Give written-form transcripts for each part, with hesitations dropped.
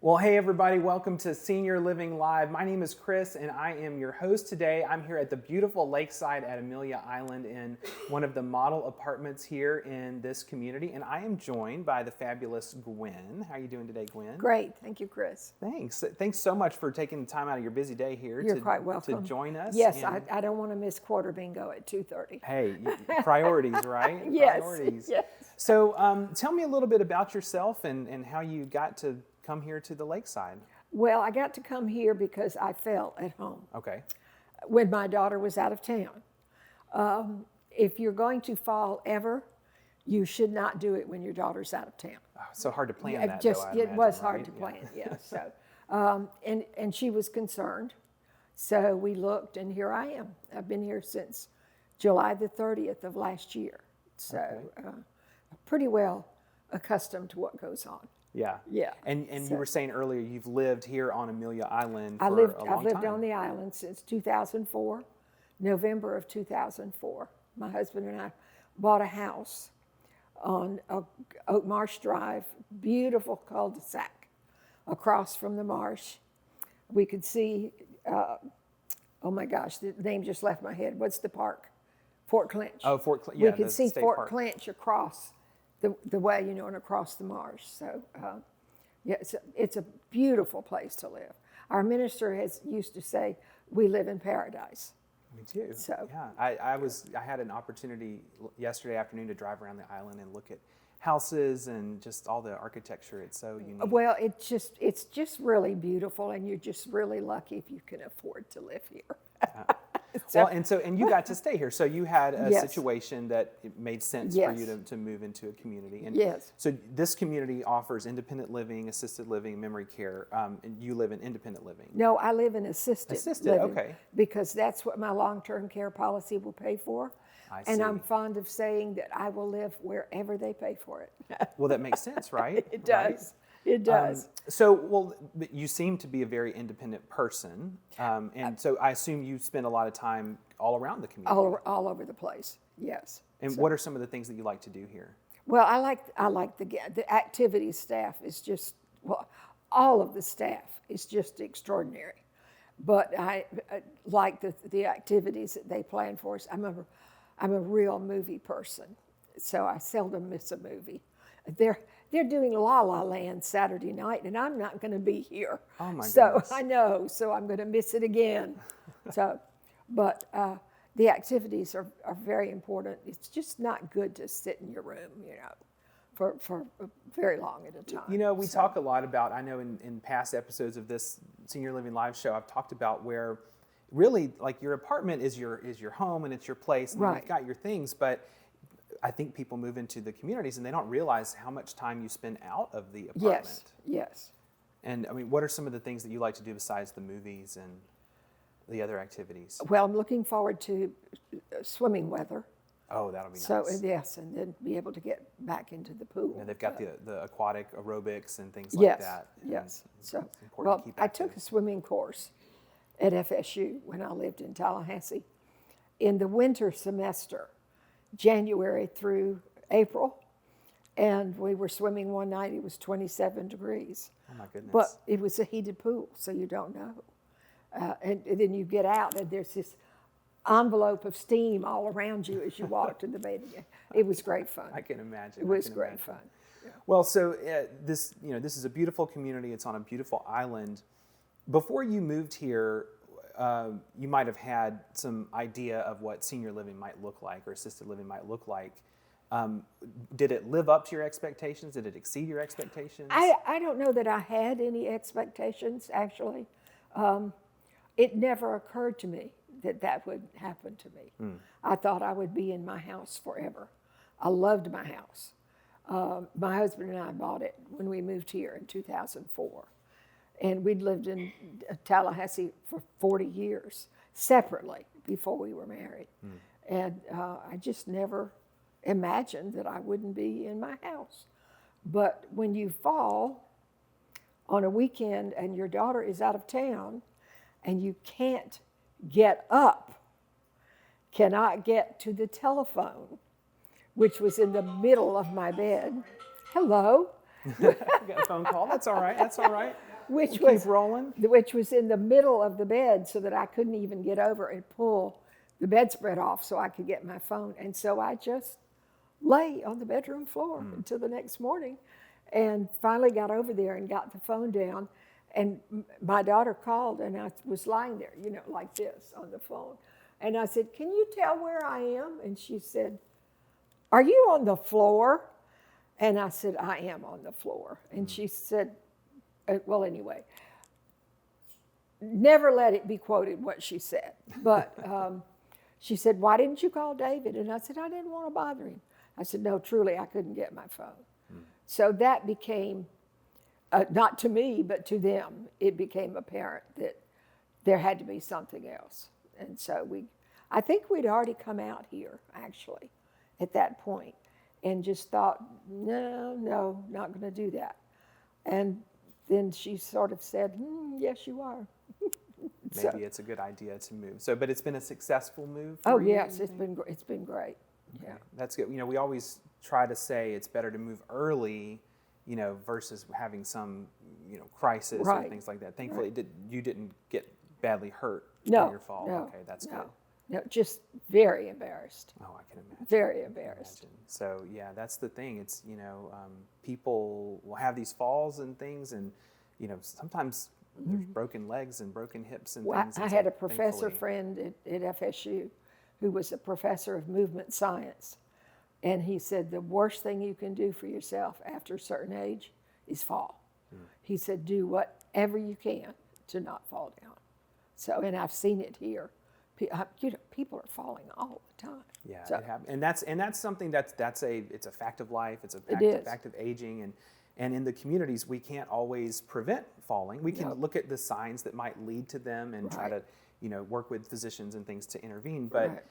Well, hey everybody, welcome to Senior Living Live. My name is Chris and I am your host today. I'm here at the beautiful lakeside at Amelia Island in one of the model apartments here in this community. And I am joined by the fabulous Gwen. How are you doing today, Gwen? Great, thank you, Chris. Thanks. Thanks so much for taking the time out of your busy day here You're quite welcome. to join us. Yes, I don't want to miss quarter bingo at 2:30. Hey, priorities, right? Yes, Priorities. yes. So tell me a little bit about yourself and how you got to come here to the lakeside. Well, I got to come here because I fell at home Okay. when my daughter was out of town. If you're going to fall ever, you should not do it when your daughter's out of town. Oh, so hard to plan Yeah, that, just though, I it imagine, was right? hard to plan. Yeah. So, and she was concerned, so we looked, and here I am. I've been here since July the 30th of last year. So, pretty well accustomed to what goes on. Yeah. Yeah. And So- you were saying earlier you've lived here on Amelia Island for I've a long lived time. on the island since 2004, November of 2004. My husband and I bought a house on Oak Marsh Drive, beautiful cul-de-sac across from the marsh. We could see, oh my gosh, the name just left my head. What's the park? Fort Clinch. Oh, Fort Clinch. Yeah, We could the see state Fort park. Clinch across the way, and across the marsh. So, yeah, it's a beautiful place to live. Our minister used to say, "We live in paradise." Me too. So- yeah, I had an opportunity yesterday afternoon to drive around the island and look at houses and just all the architecture. It's so unique. Well, it's just really beautiful, and you're just really lucky if you can afford to live here. Well, and you got to stay here, so you had a Yes. situation that it made sense Yes. for you to move into a community. And Yes. So this community offers independent living, assisted living, memory care, and you live in independent living. No, I live in assisted living, okay. because that's what my long-term care policy will pay for. I And see. I'm fond of saying that I will live wherever they pay for it. Well, that makes sense, right? It does. It does. But you seem to be a very independent person, and so I assume you spend a lot of time all around the community. All over the place. Yes. And what are some of the things that you like to do here? Well, I like the activities staff is just, well, all of the staff is just extraordinary. But I like the activities that they plan for us. I'm a real movie person, so I seldom miss a movie. They're doing La La Land Saturday night, and I'm not going to be here. Oh my So goodness. I know, so I'm going to miss it again. But the activities are very important. It's just not good to sit in your room, for very long at a time. We talk a lot about, I know in past episodes of this Senior Living Live show, I've talked about where really like your apartment is your home and it's your place and Right. you've got your things, but I think people move into the communities and they don't realize how much time you spend out of the apartment. Yes. And I mean, what are some of the things that you like to do besides the movies and the other activities? Well, I'm looking forward to swimming weather. Oh, that'll be So nice. yes, and then be able to get back into the pool. They've got the aquatic aerobics and things like Yes, that. yes. And So, it's important well, to keep I active. took a swimming course at FSU when I lived in Tallahassee. In the winter semester, January through April, and we were swimming one night. It was 27 degrees. Oh my goodness. But it was a heated pool, so you don't know. And then you get out, and there's this envelope of steam all around you as you walk to the bathing. It was great fun. I can imagine. It was great fun. Well, so this is a beautiful community. It's on a beautiful island. Before you moved here, you might have had some idea of what senior living might look like or assisted living might look like. Did it live up to your expectations? Did it exceed your expectations? I don't know that I had any expectations, actually. It never occurred to me that would happen to me. I thought I would be in my house forever. I loved my house. My husband and I bought it when we moved here in 2004. And we'd lived in Tallahassee for 40 years separately before we were married. And I just never imagined that I wouldn't be in my house. But when you fall on a weekend and your daughter is out of town and you can't get up, cannot get to the telephone, which was in the middle of my bed. Hello. You got a phone call? That's all right. That's all right. which Keep was rolling. which was in the middle of the bed, so that I couldn't even get over and pull the bedspread off so I could get my phone. And so I just lay on the bedroom floor until the next morning, and finally got over there and got the phone down. And my daughter called, and I was lying there, like this on the phone. And I said, "Can you tell where I am?" And she said, "Are you on the floor?" And I said, "I am on the floor." And she said, well, anyway, never let it be quoted what she said. But she said, "Why didn't you call David?" And I said, "I didn't want to bother him." I said, "No, truly, I couldn't get my phone." So that became, not to me, but to them, it became apparent that there had to be something else. And so I think we'd already come out here, actually, at that point, and just thought, no, not going to do that. And then she sort of said, "Yes, you are." Maybe it's a good idea to move. So, but it's been a successful move for you? Yes, it's been great. Okay. Yeah. That's good. We always try to say it's better to move early, versus having some, crisis or things like that. Thankfully, you didn't get badly hurt in your fall. No, okay, that's good. No, just very embarrassed. Oh, I can imagine. Very embarrassed. So, yeah, that's the thing. It's, people will have these falls and things, and, sometimes there's broken legs and broken hips and things. I had a professor friend at FSU who was a professor of movement science. And he said, the worst thing you can do for yourself after a certain age is fall. He said, do whatever you can to not fall down. So, and I've seen it here. People are falling all the time. Yeah, so, it happens. And that's something it's a fact of life. It's a fact of aging. And in the communities, we can't always prevent falling. We can look at the signs that might lead to them and try to, work with physicians and things to intervene. But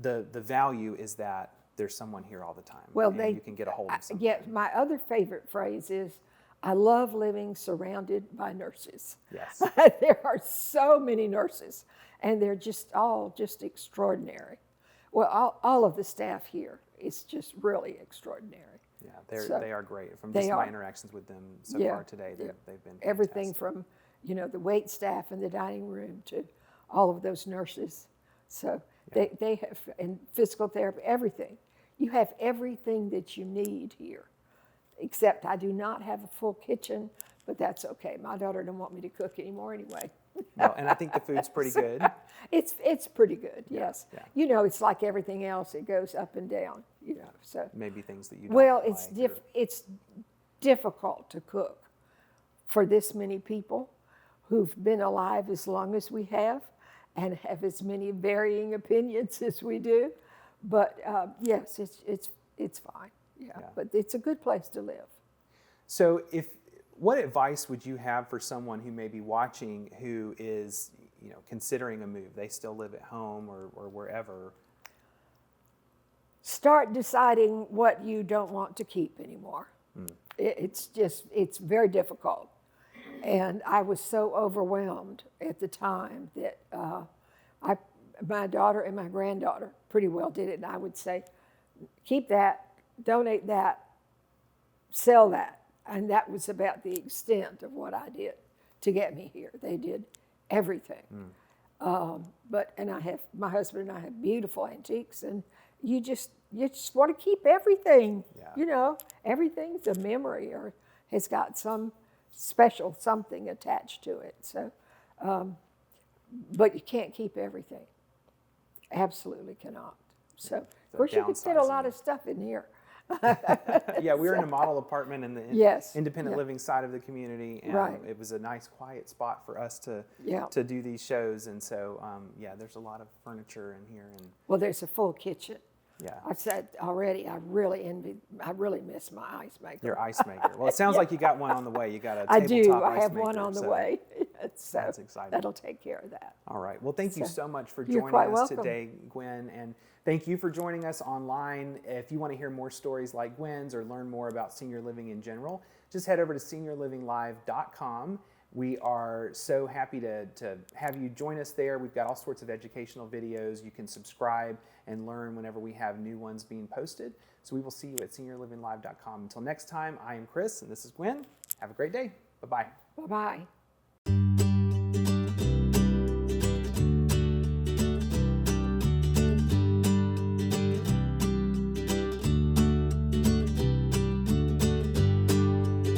the value is that there's someone here all the time. Well, and you can get a hold of someone. Yeah, my other favorite phrase is, I love living surrounded by nurses. Yes. There are so many nurses, and they're all just extraordinary. Well, all of the staff here is just really extraordinary. Yeah, they are great. From just my interactions with them so far today, they've been everything fantastic. from the wait staff in the dining room to all of those nurses. So they have, and physical therapy, everything. You have everything that you need here, except I do not have a full kitchen, but that's okay. My daughter didn't want me to cook anymore anyway. Well, and I think the food's pretty good. It's pretty good, yes. Yeah. It's like everything else; it goes up and down. So maybe things that you don't it's difficult to cook for this many people who've been alive as long as we have and have as many varying opinions as we do. But yes, it's fine. Yeah, but it's a good place to live. So what advice would you have for someone who may be watching who is, considering a move? They still live at home or wherever. Start deciding what you don't want to keep anymore. It's very difficult. And I was so overwhelmed at the time that my daughter and my granddaughter pretty well did it. And I would say, keep that, donate that, sell that. And that was about the extent of what I did to get me here. They did everything. And my husband and I have beautiful antiques, and you just want to keep everything. Yeah. Everything's a memory or has got some special something attached to it. So, but you can't keep everything. Absolutely cannot. So, of course, you could fit a lot of stuff in here. Yeah, we were in a model apartment in the independent living side of the community, and it was a nice, quiet spot for us to do these shows. And so, there's a lot of furniture in here. And well, there's a full kitchen. Yeah, I said already. I really miss my ice maker. Your ice maker. Well, it sounds like you got one on the way. You got a I tabletop do. ice I have maker, one on the way. So that's exciting. That'll take care of that. All right. Well, thank you so much for You're joining quite us welcome. today, Gwen. And thank you for joining us online. If you want to hear more stories like Gwen's or learn more about senior living in general, just head over to seniorlivinglive.com. We are so happy to have you join us there. We've got all sorts of educational videos. You can subscribe and learn whenever we have new ones being posted. So we will see you at seniorlivinglive.com. Until next time, I am Chris, and this is Gwen. Have a great day. Bye-bye. Bye-bye.